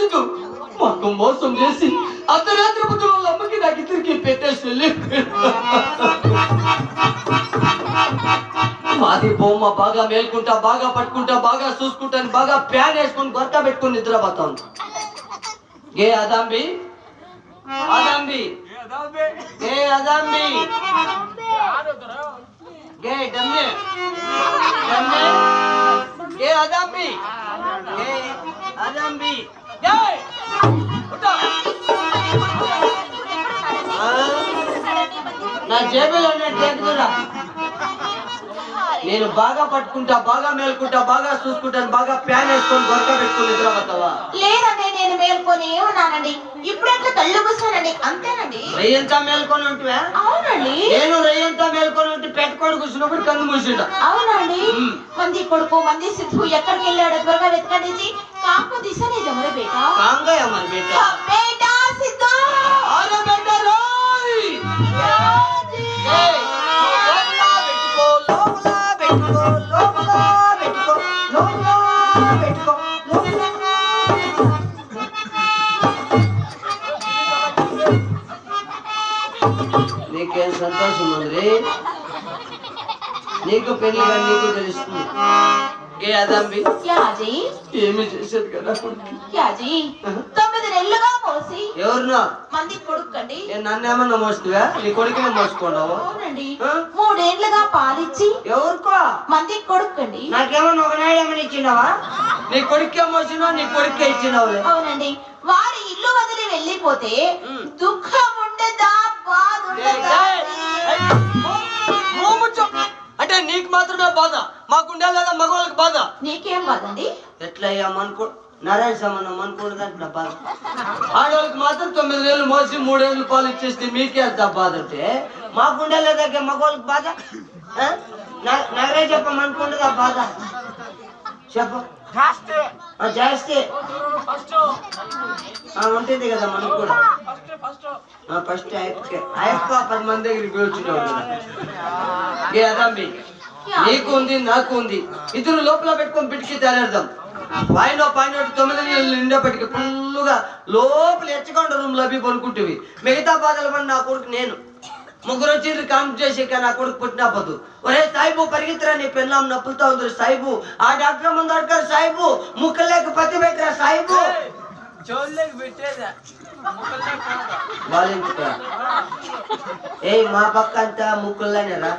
తెలీదు. మాకు మోసం చేసి అర్ధరాత్రి పొద్దున వాళ్ళ అమ్మకి నాకు ఇద్దరికి పెట్టేసి మాది బొమ్మ బాగా మేల్కుంటా, బాగా పట్టుకుంటా, బాగా చూసుకుంటాను, బాగా ప్యాన్ వేసుకొని గొట్ట పెట్టుకొని నిద్రపోతాను. గే అదాంబి అదాంబి గే అదాంబి గే డమ్మె డమ్మె గే అదాంబి గే అదాంబి గే నా జేబులో ఉన్నట్టు నేను బాగా పట్టుకుంటా, బాగా మేల్కుంటా, బాగా చూసుకుంటాను, బాగా ప్యాన్ వేసుకొని గొరక పెట్టుకొని నిద్రపోతావా? లేదండి, నేను మేల్కొని ఉన్నానండి. ఇప్పుడు ఎట్లా కళ్ళు కూర్చోనండి, అంతేనండి. రయ్యంతా మేల్కొని ఉంటువా? అవునండి. నేను రయ్యంతా మేల్కొని ఉంటే పెట్టుకోడు కూర్చున్నప్పుడు కన్ను మూసిండా. అవునండి. మంది కొడుకు మంది సిద్ధు ఎక్కడికి వెళ్ళాడు త్వరగా వెతకండి. కాంకు దిశ నిజమరే బేటా. కాంగా మరి బేటా. బేటా సిద్ధు. అరే బేటా రోయ్. నీకేం సంతోషం ఉంది, నీకు పెళ్లి కానీ నీకు తెలుస్తుంది. ఏ అదాంబి ఏమి చేసేది కదా 9 నెలలుగా మోసి ఎవరున్నా మంది కొడుకండి. నన్నేమన్నా మోస్తువా? నీ కొడుకునే మోసుకున్నావు. 3 ఏళ్లుగా పాలిచ్చి ఎవరికో మంది కొడుకండి. నాకేమన్నా ఒకనాడు ఏమని ఇచ్చినావా? నీ కొడుకే మోసినావు, నీ కొడుకే ఇచ్చినావు. అవునండి. వారి ఇల్లు వదిలి వెళ్ళిపోతే దుఃఖం ఉండదా, బాధ ఉండదా? అంటే నీకు మాత్రమే బాధ, మాకుండే లేదా మగవాళ్ళకి బాధ? నీకేం బాధ అండి? ఎట్లా అయ్యామనుకో నారాయణ సంబంధం అనుకోండి బాధ. ఆడవాళ్ళకి మాత్రం 9 ఏళ్ళు మోసి 3 ఏళ్ళు పాలు ఇచ్చేస్తే మీకే అంత బాధ అంటే మాకుండే లేదా మగవాళ్ళకి బాధ? నగరే చెప్పమనుకుంటుందా బాధ? చెప్పు. జాస్తి ఉంటుంది కదా మనకు కూడా. ఫస్ట్ అయ్యప్ప 10 మంది దగ్గరికి వచ్చినావు. నీకు ఉంది, నాకు ఉంది, ఇద్దరు లోపల పెట్టుకొని పిటికి తేలేద్దాం. పైన 9 నెలలు నిండేపటికి ఫుల్లుగా లోపల ఎచ్చకుండా రూమ్ లభి పనుకుంటేవి. మిగతా బాధలు పడి నా కొడుకు నేను ముగ్గురు వచ్చి కాంప్ చేసి నా కొడుకు పుట్టినా పోదు. ఒరే సాయిబు పరిగెత్తరా, నీ పెళ్ళాం నప్పులతో ఉంది సాయిబు. ఆ డాక్టర్ ముందు అడగారు సాయిబు, ముక్కలేక పత్తి పెట్టరా సాయిబు. ఏ మా పక్క అంతా ముక్కుల్లోనేరా.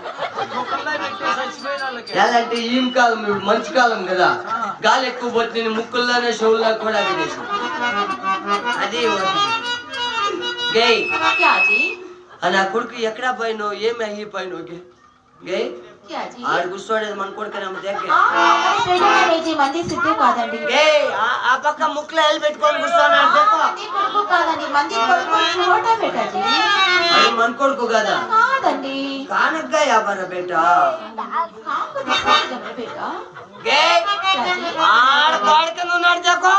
ఎలాంటి ఈం కాలం, మంచి కాలం కదా, గాలి ఎక్కువ పోతే నేను ముక్కుల్లోనే షోల్లా కూడా వినేసి అది గే. నా కొడుకు ఎక్కడా పోయినో, ఏమి అయిపోయినో గే. ఆడు కూర్చోడేది మన కొడుకు ఆ పక్క ముక్కులో వెళ్ళి పెట్టుకొని కూర్చోన్నాడు. అది మన కొడుకు కదా, కానక్గా యాభర బేట. ఆడ పాడుకొని ఉన్నాడు చెప్పు.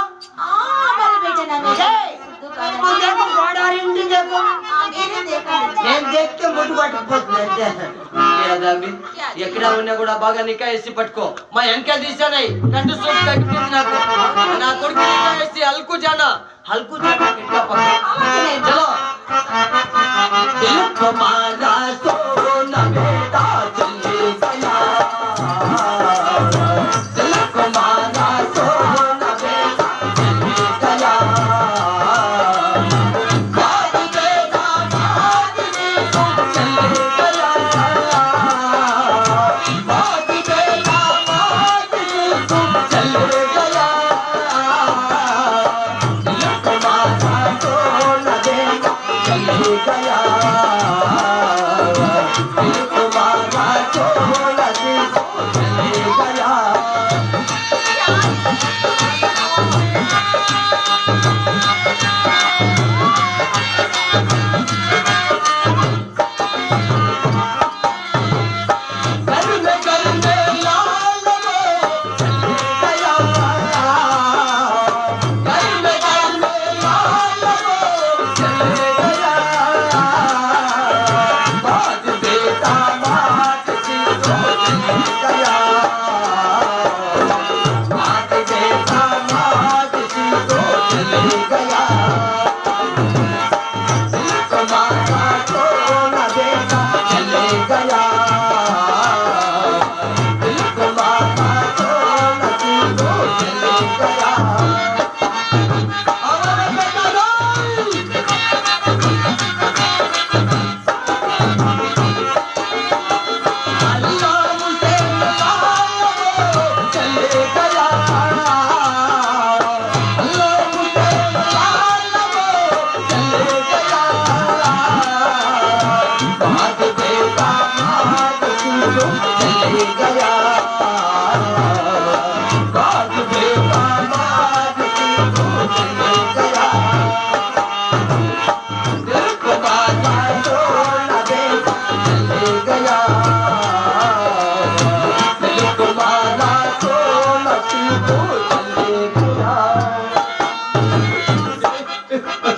నేను చెప్తే ముట్టు పట్టుకుపోతుంది. ఎక్కడ ఉన్నా కూడా బాగా నికా వేసి పట్టుకో. మా ఎంకా తీసానాయి, రెండు సూట్ తగ్గిపోయింది నాకు. నా కొడుకు నికా వేసి హల్కు జానా చలో. गया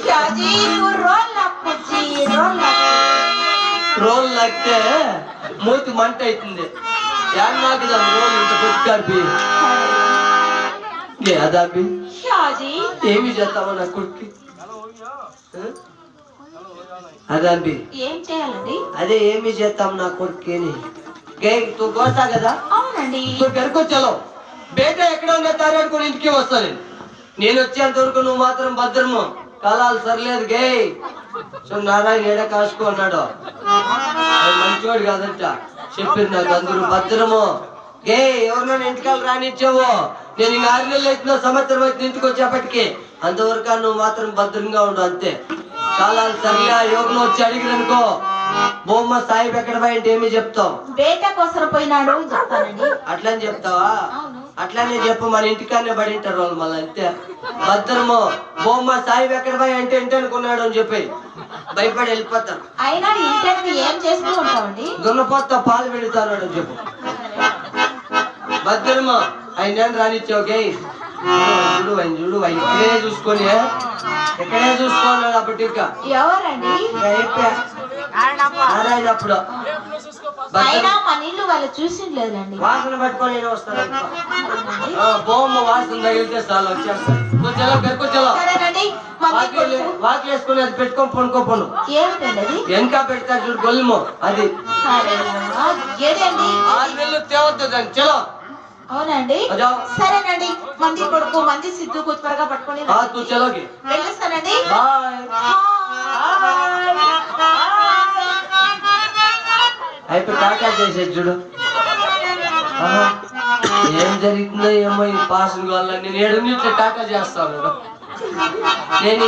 शाजी तू रोल लापूची रोल రోల్ లాగితే మూతి మంట అవుతుంది నాకు రోల్ ఇంత కొట్టుకాపి అదాపి शाजी ఏమి చేస్తావో నా కొడుక్కి అదాపి ఏం చేయాలండి అదే ఏమి చేస్తాం నా కొడుక్కి గే తూ కోస్తా కదా అవునండి తూ గరుకొచ్చాలో బేట ఎక్కడ ఉన్నా తారాడుకొని ఇంటికి వస్తాను నేను వచ్చేంత వరకు నువ్వు మాత్రం భద్రము కలాలు సర్లేదు గే సో నారాయణ ఏడ కాసుకో అన్నాడు మంచివాడు కాదంట చెప్పింది నాకు అందరూ భద్రము గే ఎవరినైనా ఇంటికాలు రానిచ్చావో నేను ఇంక 6 నెలలు అవుతున్నా సంవత్సరం అయితే ఇంటికి వచ్చేపటికి అంతవరకు నువ్వు మాత్రం భద్రంగా ఉండు అంతే కాలాలు సరిగా ఎవరినో వచ్చి అడిగిరనుకో బొమ్మ సాయిబ్ ఎక్కడ పోయింటే ఏమి చెప్తావు బేట కోసం పోయినాడు అని చెప్తానండి అట్లని చెప్తావా అవును అట్లానే చెప్పు మన ఇంటికానే పడింటారు వాళ్ళు మళ్ళీ అంతే భద్రము బొమ్మ సాయిబ్ ఎక్కడ పోయి అంటే ఇంటి అనుకున్నాడు అని చెప్పి భయపడి వెళ్ళిపోతారు అయినా ఇంటి ఏం చేస్తూ ఉంటామండి దున్నపోత పాలు పెడతాను అని చెప్పు భద్రము ఆయన రానిచ్చావు గే చూడు ఆయన చూడు ఆయన ఇక్కడే చూసుకొని ఎక్కడే చూసుకున్నాడు అప్పటి ఇంకా ఎవరండి నారాయణ అప్పుడు అయినా మన ఇల్లు వాళ్ళు చూసిండలేదండి వాసన పట్టుకొని వస్తాడు బొమ్మ వాసన తగిలితే చాలు వచ్చేస్తాడు చలో గరుకొచ్చలో సరేనండి వాకిలు వేసుకొని అది పెట్టుకొని పనుకోపోను ఏమిటండి అది వెనక పెడతాడు చూడు గొల్లిమో అది ఏదండి 6 నెలలు తేవద్దు దాన్ని చలో అవునండి అజా సరేనండి మంది కొడుకు మంది సిద్ధు త్వరగా పట్టుకొని తూ చలోకి వెళ్ళొస్తానండి బాయ్ అయిపోయి టాటా చేసేది చూడు ఏం జరుగుతుందో ఏమో ఈ పాసింగ్ వల్ల నేను 7 నిమిషాలు టాటా చేస్తాను నేను